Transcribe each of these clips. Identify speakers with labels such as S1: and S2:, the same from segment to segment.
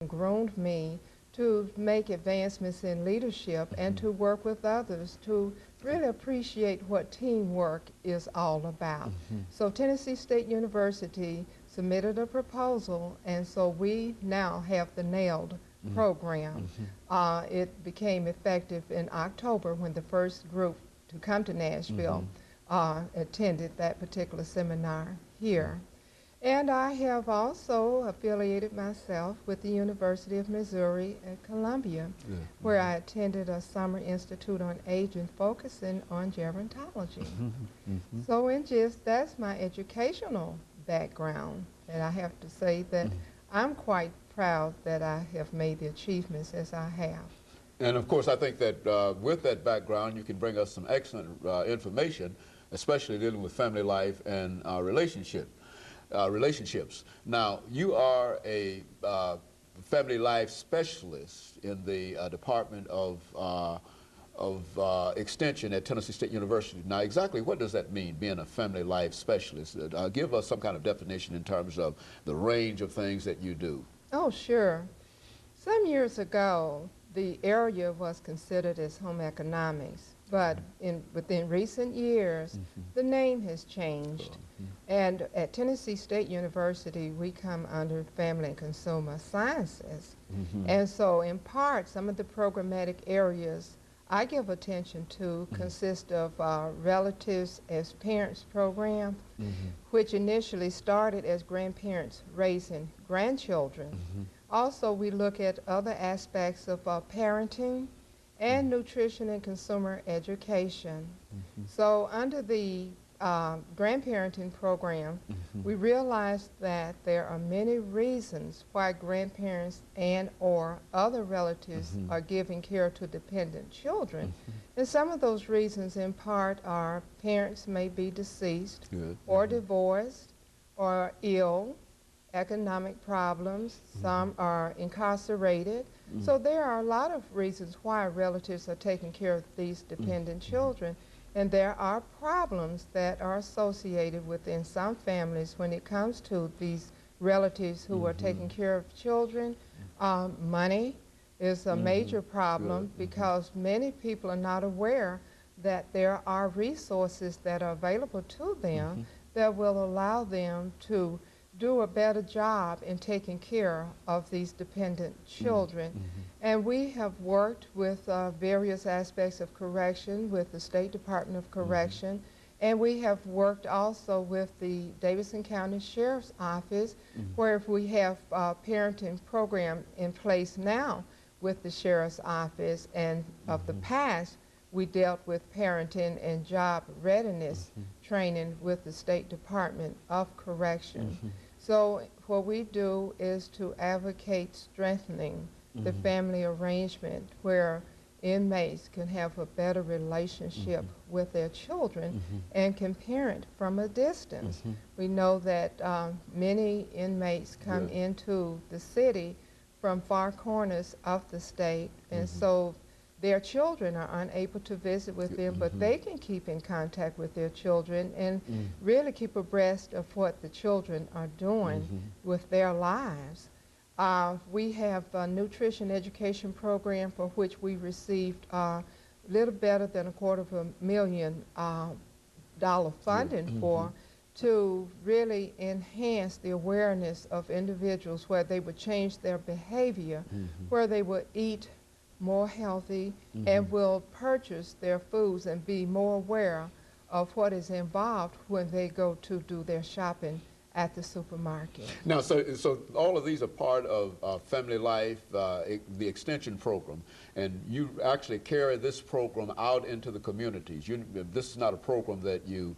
S1: groomed me to make advancements in leadership and to work with others to really appreciate what teamwork is all about. So Tennessee State University submitted a proposal, and so we now have the NAILED program. It became effective in October when the first group to come to Nashville attended that particular seminar here. And I have also affiliated myself with the University of Missouri at Columbia, where I attended a summer institute on aging focusing on gerontology. So in just, that's my educational background. And I have to say that I'm quite proud that I have made the achievements as I have.
S2: And of course, I think that with that background, you can bring us some excellent information, especially dealing with family life and relationships. Now, you are a family life specialist in the Department of Extension at Tennessee State University. Now, exactly what does that mean, being a family life specialist? Give us some kind of definition in terms of the range of things that you do.
S1: Oh, sure. Some years ago, the area was considered as home economics, but within recent years, the name has changed. And at Tennessee State University, we come under Family and Consumer Sciences. And so, in part, some of the programmatic areas I give attention to consist of Relatives as Parents program, which initially started as grandparents raising grandchildren. Also, we look at other aspects of parenting and nutrition and consumer education. So under the grandparenting program, we realized that there are many reasons why grandparents and or other relatives are giving care to dependent children. And some of those reasons in part are parents may be deceased or divorced or ill, economic problems, some are incarcerated. So there are a lot of reasons why relatives are taking care of these dependent children. And there are problems that are associated within some families when it comes to these relatives who are taking care of children. Money is a major problem because many people are not aware that there are resources that are available to them that will allow them to do a better job in taking care of these dependent children. And we have worked with various aspects of correction with the State Department of Correction, and we have worked also with the Davidson County Sheriff's Office, where we have a parenting program in place now with the Sheriff's Office, and of the past, we dealt with parenting and job readiness training with the State Department of Correction. So what we do is to advocate strengthening the family arrangement where inmates can have a better relationship with their children and can parent from a distance. We know that many inmates come into the city from far corners of the state, and so their children are unable to visit with them, but they can keep in contact with their children and really keep abreast of what the children are doing with their lives. We have a nutrition education program for which we received a little better than $250,000 funding for, to really enhance the awareness of individuals where they would change their behavior, where they would eat more healthy and will purchase their foods and be more aware of what is involved when they go to do their shopping at the supermarket.
S2: Now, so all of these are part of Family Life, the Extension program, and you actually carry this program out into the communities. This is not a program that you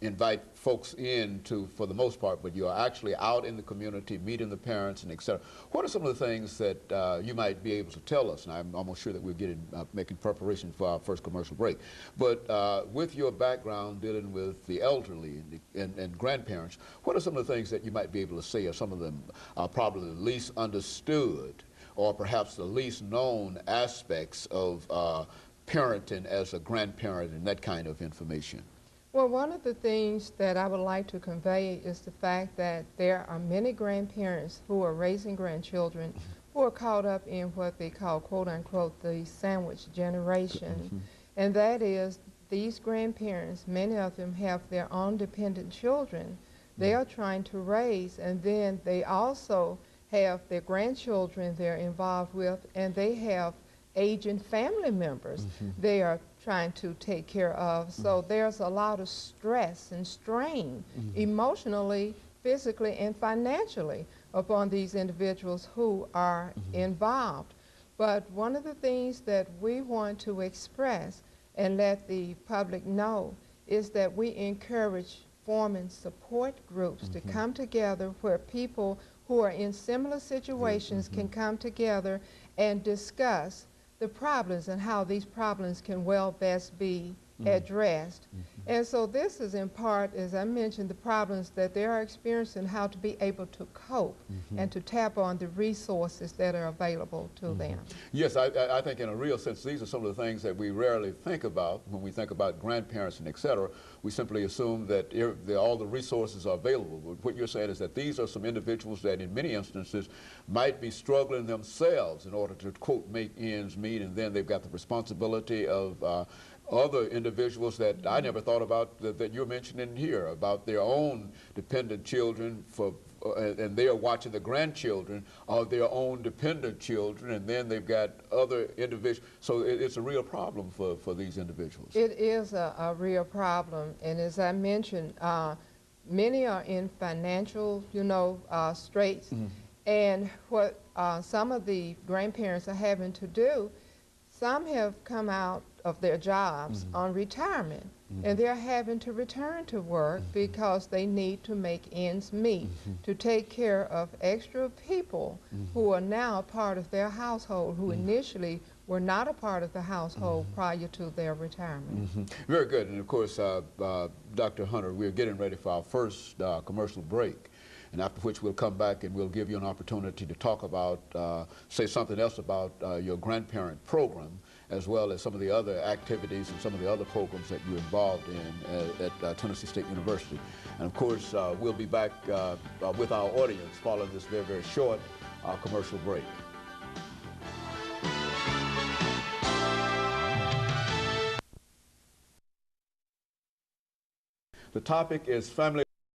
S2: invite folks in to, for the most part, but you are actually out in the community, meeting the parents and et cetera. What are some of the things that you might be able to tell us? And I'm almost sure that we're making preparation for our first commercial break. But with your background dealing with the elderly and grandparents, what are some of the things that you might be able to say are some of them probably the least understood or perhaps the least known aspects of parenting as a grandparent and that kind of information?
S1: Well, one of the things that I would like to convey is the fact that there are many grandparents who are raising grandchildren who are caught up in what they call, quote unquote, the sandwich generation. And that is, these grandparents, many of them have their own dependent children they are trying to raise, and then they also have their grandchildren they're involved with, and they have aging family members they are trying to take care of. So there's a lot of stress and strain emotionally, physically, and financially upon these individuals who are involved. But one of the things that we want to express and let the public know is that we encourage forming support groups to come together where people who are in similar situations can come together and discuss the problems and how these problems can well best be addressed. And so this is in part, as I mentioned, the problems that they are experiencing, how to be able to cope and to tap on the resources that are available to them.
S2: Yes, I think in a real sense, these are some of the things that we rarely think about when we think about grandparents and et cetera. We simply assume that all the resources are available. But what you're saying is that these are some individuals that in many instances might be struggling themselves in order to, quote, make ends meet, and then they've got the responsibility of other individuals that I never thought about that you're mentioning here, about their own dependent children, and they are watching the grandchildren of their own dependent children, and then they've got other individuals. So it's a real problem for these individuals.
S1: It is a real problem, and as I mentioned, many are in financial, straits, and what some of the grandparents are having to do, some have come out of their jobs on retirement, and they're having to return to work because they need to make ends meet to take care of extra people who are now a part of their household, who initially were not a part of the household prior to their retirement.
S2: Very good. And of course, Dr. Hunter, we're getting ready for our first commercial break, and after which we'll come back and we'll give you an opportunity to talk about, say something else about your grandparent program, as well as some of the other activities and some of the other programs that you're involved in at Tennessee State University. And of course, we'll be back with our audience following this very, very short commercial break. The topic is family